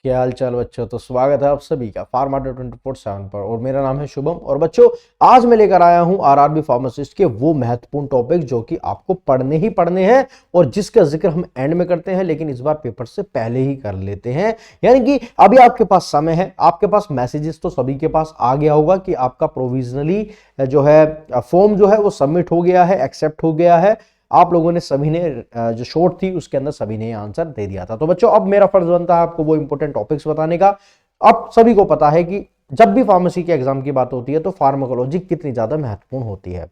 क्या हाल चाल बच्चों। तो स्वागत है आप सभी का फार्मा 24/7 पर और मेरा नाम है शुभम। और बच्चों, आज मैं लेकर आया हूं आरआरबी फार्मासिस्ट के वो महत्वपूर्ण टॉपिक जो कि आपको पढ़ने ही पढ़ने हैं और जिसका जिक्र हम एंड में करते हैं, लेकिन इस बार पेपर से पहले ही कर लेते हैं। यानी कि अभी आपके पास समय है, आपके पास मैसेजेस तो सभी के पास आ गया होगा कि आपका प्रोविजनली जो है फॉर्म जो है वो सबमिट हो गया है, एक्सेप्ट हो गया है। आप लोगों ने सभी ने जो शॉर्ट थी उसके अंदर सभी ने आंसर दे दिया था। तो बच्चों, अब मेरा फर्ज बनता है आपको वो इंपॉर्टेंट टॉपिक्स बताने का। अब सभी को पता है कि जब भी फार्मेसी के एग्जाम की बात होती है तो फार्माकोलॉजी कितनी ज्यादा महत्वपूर्ण होती है।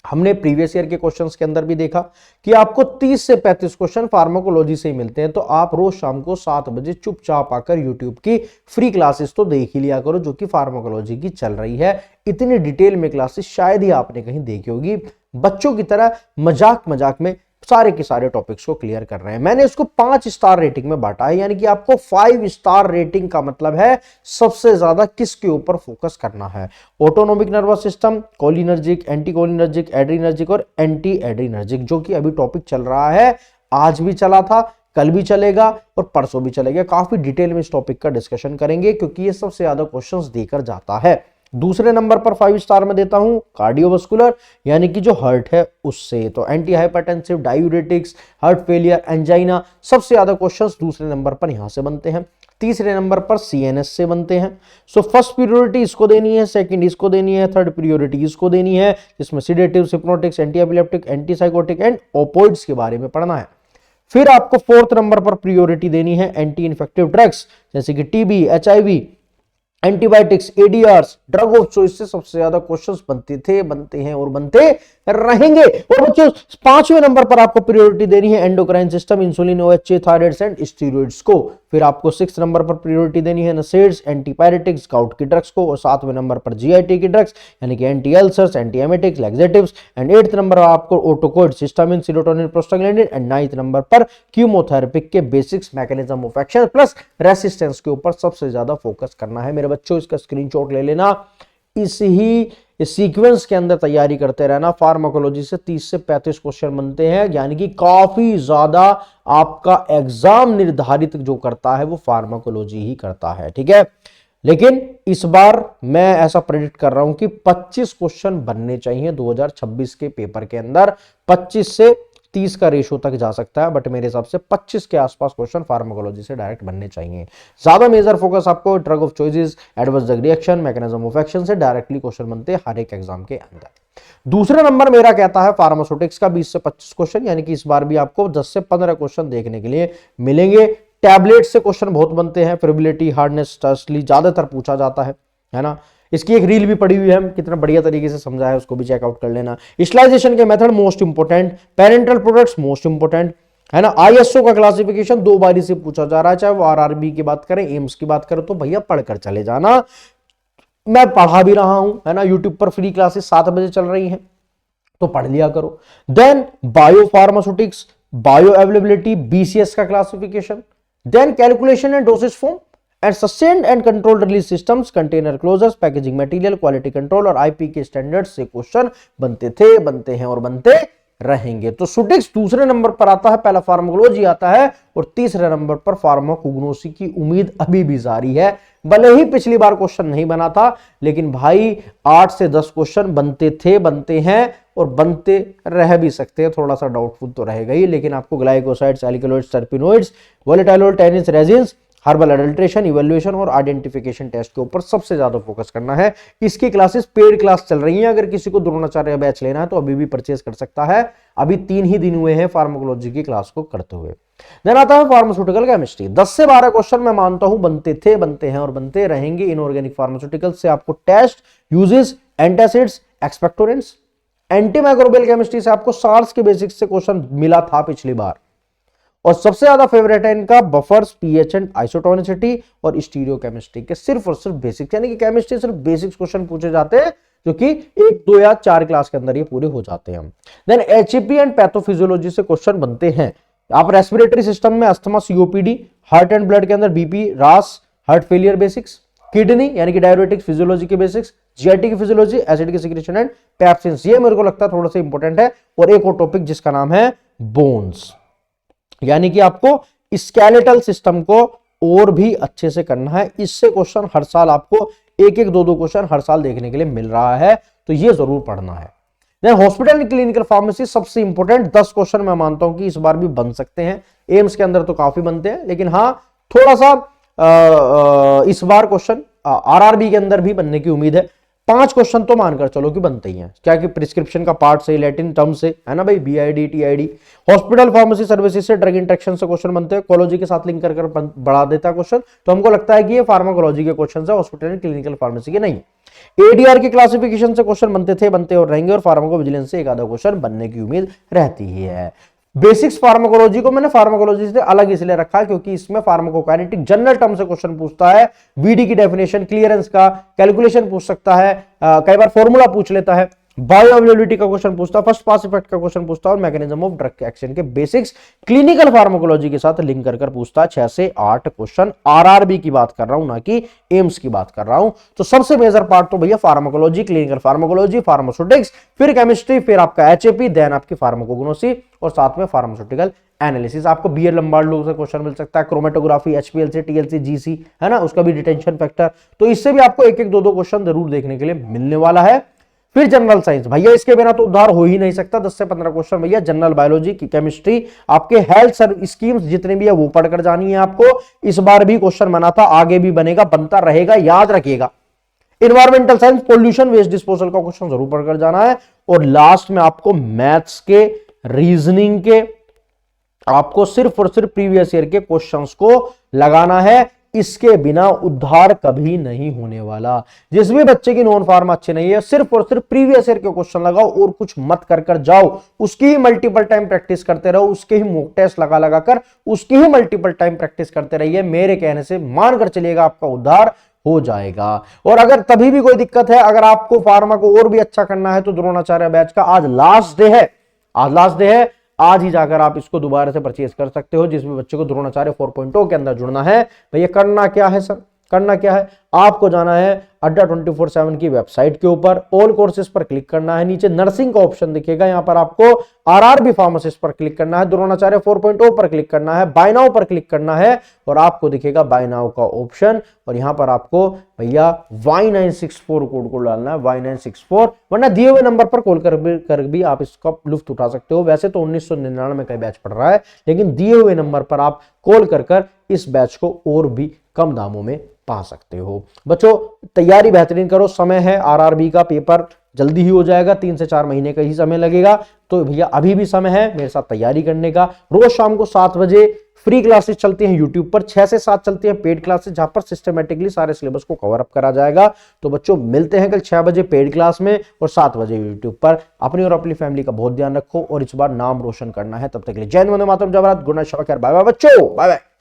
हमने प्रीवियस ईयर के क्वेश्चंस के अंदर भी देखा कि आपको 30 से 35 क्वेश्चन फार्माकोलॉजी से ही मिलते हैं। तो आप रोज शाम को 7 बजे चुपचाप आकर यूट्यूब की फ्री क्लासेस तो देख ही लिया करो जो कि फार्माकोलॉजी की चल रही है। इतनी डिटेल में क्लासेस शायद ही आपने कहीं देखी होगी। बच्चों की तरह मजाक मजाक में सारे के सारे टॉपिक्स को क्लियर कर रहे हैं। मैंने इसको 5 स्टार रेटिंग में बांटा है, यानी कि आपको 5 स्टार रेटिंग का मतलब है सबसे ज्यादा किसके ऊपर फोकस करना है। Autonomic nervous system, cholinergic, anti cholinergic, adrenergic और एंटी एड्रीनर्जिक, जो कि अभी टॉपिक चल रहा है। आज भी चला था, कल भी चलेगा और परसों भी चलेगा। काफी डिटेल में इस टॉपिक का डिस्कशन करेंगे क्योंकि ये सबसे ज्यादा क्वेश्चंस देकर जाता है। दूसरे नंबर पर 5 स्टार में देता हूं कार्डियोवास्कुलर, यानी कि जो हार्ट है उससे। तो anti hypertensive, diuretics, heart failure, angina, सबसे ज्यादा क्वेश्चंस दूसरे नंबर पर यहां से बनते हैं। तीसरे नंबर पर सीएनएस से बनते हैं। सो फर्स्ट प्रायोरिटी इसको देनी है, सेकंड इसको देनी है, थर्ड प्रायोरिटी इसको देनी है, जिसमें sedatives, hypnotics, anti epileptic, anti psychotic and opioids के बारे में पढ़ना है। फिर आपको फोर्थ नंबर पर प्रायोरिटी देनी है एंटी इन्फेक्टिव ड्रग्स, जैसे कि TB, HIV, antibiotics, ADRs, drug of choice से सबसे ज्यादा क्वेश्चंस बनते थे, बनते हैं और बनते रहेंगे। और बच्चों, 5वें नंबर पर आपको प्रायोरिटी देनी है endocrine system, insulin, OHA, thyroids and steroids को। फिर आपको 6 नंबर पर प्रायोरिटी देनी है नसेड्स, एंटीपायरेटिक्स, गाउट की ड्रग्स को। और 7वें नंबर पर जीआईटी की ड्रग्स, यानी कि anti ulcers, anti emetics, laxatives. And 8th number पर आपको autocoid, histamine, serotonin, prostaglandin. And 9th number पर कीमोथेरेपी के basics, mechanism of action plus resistance के ऊपर सबसे ज्यादा फोकस करना है। मेरे बच्चों, इसका स्क्रीनशॉट ले लेना, इस सीक्वेंस के अंदर तैयारी करते रहना। फार्माकोलॉजी से 30 से 35 क्वेश्चन बनते हैं, यानी कि काफी ज्यादा आपका एग्जाम निर्धारित जो करता है वो फार्माकोलॉजी ही करता है, ठीक है। लेकिन इस बार मैं ऐसा प्रेडिक्ट कर रहा हूं कि 25 क्वेश्चन बनने चाहिए 2026 के पेपर के अंदर। 25 से 30 का रेशो तक जा सकता है, बट मेरे हिसाब से 25 के आसपास क्वेश्चन फार्माकोलॉजी से डायरेक्ट बनने चाहिए। ज्यादा मेजर फोकस आपको drug of choices, adverse drug reaction, mechanism of action से डायरेक्टली क्वेश्चन बनते हैं हर एक एग्जाम के अंदर। दूसरा नंबर मेरा कहता है फार्मास्यूटिक्स का 20 से 25 क्वेश्चन, यानी कि इस बार भी आपको 10 से 15 क्वेश्चन देखने के लिए मिलेंगे। टैबलेट से क्वेश्चन बहुत बनते हैं, फिब्रिलिटी, हार्डनेस, टर्सली ज्यादातर पूछा जाता है ना। इसकी एक रील भी पड़ी हुई है, हम कितना बढ़िया तरीके से समझा है, उसको भी चेकआउट कर लेना। स्टलाइजेशन के method most important, parental products most important, है ना। आईएसओ का क्लासिफिकेशन 2 बारी से पूछा जा रहा है, चाहे वो आरआरबी की बात करें, एम्स की बात करें, तो भैया पढ़कर चले जाना। मैं पढ़ा भी रहा हूं, है ना। यूट्यूब पर फ्री क्लासेस 7 बजे चल रही हैं, तो पढ़ लिया करो। Then bio pharmaceutics, bio availability, BCS का classification, then calculation and dosage form and sustained and controlled release systems, container closures, packaging material, quality control और आईपी के स्टैंडर्ड से क्वेश्चन बनते थे, बनते हैं और बनते रहेंगे। तो सुटिक्स दूसरे नंबर पर आता है, पहला फार्माकोलॉजी आता है और तीसरे नंबर पर फार्माकोग्नोसी की उम्मीद अभी भी जारी है। भले ही पिछली बार क्वेश्चन नहीं बना था, लेकिन भाई 8 से 10 क्वेश्चन बनते थे, बनते हैं और बनते रह भी सकते हैं। थोड़ा सा डाउटफुल तो रहेगा ही, लेकिन आपको glycosides, alkaloids, terpenoids, volatile tannins, resins, herbal adulteration, evaluation और आइडेंटिफिकेशन टेस्ट के ऊपर सबसे ज्यादा फोकस करना है। इसकी क्लासेस पेड क्लास चल रही हैं, अगर किसी को द्रोणाचार्य बैच लेना है तो अभी भी परचेज कर सकता है। अभी 3 ही दिन हुए हैं फार्माकोलॉजी की क्लास को करते हुए। देन आता है फार्मास्यूटिकल केमिस्ट्री। 10 से 12 क्वेश्चन मैं मानता हूं बनते थे, बनते हैं और बनते रहेंगे। इनऑर्गेनिक फार्मास्यूटिकल से आपको test, uses, antacids, expectorants. Antimicrobial chemistry से आपको सार्स के बेसिक्स से क्वेश्चन मिला था पिछली बार। और सबसे ज्यादा फेवरेट है इनका बफर्स, पीएच एंड आइसोटोनिसिटी और स्टीरियोकेमिस्ट्री के सिर्फ और सिर्फ बेसिक्स, यानी कि केमिस्ट्री सिर्फ बेसिक्स क्वेश्चन पूछे जाते हैं, जो कि 1, 2 या 4 क्लास के अंदर ये पूरे हो जाते हैं। देन एचईपी एंड पैथोफिजियोलॉजी से क्वेश्चन बनते हैं। आप रेस्पिरेटरी सिस्टम में asthma, COPD, heart and blood के अंदर बीपी, रास, हार्ट फेलियर बेसिक्स, किडनी यानी कि डायबिटिक्स फिजियोलॉजी के बेसिक्स, जीआईटी की फिजियोलॉजी, एसिड की सिक्रेशन एंड पैप्सिन्स, ये मेरे को लगता है थोड़ा सा इंपॉर्टेंट है। और एक और टॉपिक जिसका नाम है बोन्स, यानी कि आपको स्केलेटल सिस्टम को और भी अच्छे से करना है। इससे क्वेश्चन हर साल आपको एक एक दो क्वेश्चन हर साल देखने के लिए मिल रहा है, तो ये जरूर पढ़ना है। हॉस्पिटल एंड क्लिनिकल फार्मेसी सबसे इंपॉर्टेंट 10 क्वेश्चन मैं मानता हूं कि इस बार भी बन सकते हैं। एम्स के अंदर तो काफी बनते हैं, लेकिन हाँ थोड़ा सा इस बार क्वेश्चन आरआरबी के अंदर भी बनने की उम्मीद है। 5 क्वेश्चन तो मानकर चलो कि बनते ही हैं, क्या कि प्रिस्क्रिप्शन का पार्ट से, लैटिन टर्म से, है ना भाई, BID TID. Hospital pharmacy services से ड्रग इंटरेक्शन से क्वेश्चन बनते हैं, कोलॉजी के साथ लिंक कर बढ़ा देता है क्वेश्चन, तो हमको लगता है कि ये फार्माकोलॉजी के क्वेश्चन है, हॉस्पिटल एंड क्लिनिकल फार्मेसी के नहीं। एडीआर के क्लासिफिकेशन से क्वेश्चन बनते थे, बनते और रहेंगे, और फार्माकोविजिलेंस से एक आधा क्वेश्चन बनने की उम्मीद रहती ही है। बेसिक्स फार्माकोलॉजी को मैंने फार्माकोलॉजी से अलग इसलिए रखा है क्योंकि इसमें फार्माकोकाइनेटिक जनरल टर्म से क्वेश्चन पूछता है, वीडी की डेफिनेशन, क्लियरेंस का कैलकुलेशन पूछ सकता है, कई बार फॉर्मूला पूछ लेता है, बायोअवेलेबिलिटी का क्वेश्चन पूछता है, फर्स्ट पास इफेक्ट का क्वेश्चन पूछता है, और मैकेनिज्म ऑफ ड्रग एक्शन के बेसिक्स क्लिनिकल फार्माकोलॉजी के साथ लिंक कर पूछता है। 6 से 8 क्वेश्चन आरआरबी की बात कर रहा हूं, ना कि एम्स की बात कर रहा हूं। तो सबसे मेजर पार्ट तो भैया फार्माकोलॉजी, क्लिनिकल फार्माकोलॉजी, फार्मास्यूटिक्स, फिर केमिस्ट्री, फिर आपका एचएपी, देन आपकी फार्माकोग्नोसी, और साथ में फार्मास्यूटिकल एनालिसिस। आपको बीएल लंबार्डो से क्वेश्चन मिल सकता है, क्रोमेटोग्राफी, एचपीएलसी, टीएलसी, जीसी, है ना, उसका भी डिटेंशन फैक्टर, तो इससे भी आपको एक एक दो क्वेश्चन जरूर देखने के लिए मिलने वाला है। फिर जनरल साइंस, भैया इसके बिना तो उद्धार हो ही नहीं सकता। 10 से 15 क्वेश्चन भैया जनरल बायोलॉजी की, केमिस्ट्री, आपके हेल्थ स्कीम्स जितने भी है वो पढ़कर जानी है आपको। इस बार भी क्वेश्चन बना था, आगे भी बनेगा, बनता रहेगा, याद रखिएगा। Environmental science, pollution, waste disposal का क्वेश्चन जरूर पढ़कर जाना है। और लास्ट में आपको मैथ्स के, रीजनिंग के, आपको सिर्फ और सिर्फ प्रीवियस ईयर के क्वेश्चंस को लगाना है। इसके बिना उद्धार कभी नहीं होने वाला। जिस भी बच्चे की नॉन फार्मा अच्छी नहीं है, सिर्फ और सिर्फ प्रीवियस ईयर के क्वेश्चन लगाओ और कुछ मत कर जाओ। उसकी ही मल्टीपल टाइम प्रैक्टिस करते रहो, उसके ही मॉक टेस्ट लगा लगा कर उसकी ही मल्टीपल टाइम प्रैक्टिस करते रहिए। मेरे कहने से मानकर चलिएगा आपका उद्धार हो जाएगा। और अगर तभी भी कोई दिक्कत है, अगर आपको फार्मा को और भी अच्छा करना है, तो द्रोणाचार्य बैच का आज लास्ट डे है, आज लास्ट डे है। आज ही जाकर आप इसको दोबारा से परचेज कर सकते हो। जिस भी बच्चे को द्रोणाचार्य 4.0 के अंदर जुड़ना है, भैया करना क्या है सर, करना क्या है, आपको जाना है अड्डा 24/7 की वेबसाइट के ऊपर, ऑल कोर्सेज पर क्लिक करना है, नीचे नर्सिंग का ऑप्शन दिखेगा, यहां पर आपको आरआरबी फार्मासिस्ट पर क्लिक करना है, द्रोणाचार्य 4.0 पर क्लिक करना है, बाय नाउ पर क्लिक करना है, और आपको दिखेगा बाय नाउ का ऑप्शन, और यहां पर आपको भैया Y964 कोड को डालना है, Y964, वरना दिए हुए नंबर पर कॉल कर भी आप इसका लुफ्त उठा सकते हो। वैसे तो 1999 का बैच पढ़ रहा है, लेकिन दिए हुए नंबर पर आप कॉल कर इस बैच को और भी कम दामों में पा सकते हो। बच्चों तैयारी बेहतरीन करो, समय है, आरआरबी का पेपर जल्दी ही हो जाएगा, 3 से 4 महीने का ही समय लगेगा, तो भैया अभी भी समय है मेरे साथ तैयारी करने का। रोज शाम को 7 बजे फ्री क्लासेस चलती हैं यूट्यूब पर, 6 से 7 चलती हैं पेड क्लासेस, जहां पर सिस्टमेटिकली सारे सिलेबस को कवर अप करा जाएगा। तो बच्चों मिलते हैं कल 6 बजे पेड क्लास में और 7 बजे यूट्यूब पर। अपनी और अपनी फैमिली का बहुत ध्यान रखो और इस बार नाम रोशन करना है। तब तक के लिए जय हिंद, वंदे मातरम, जय भारत, गुड नाइट, शब खैर, बाय बाय बच्चों, बाय बाय।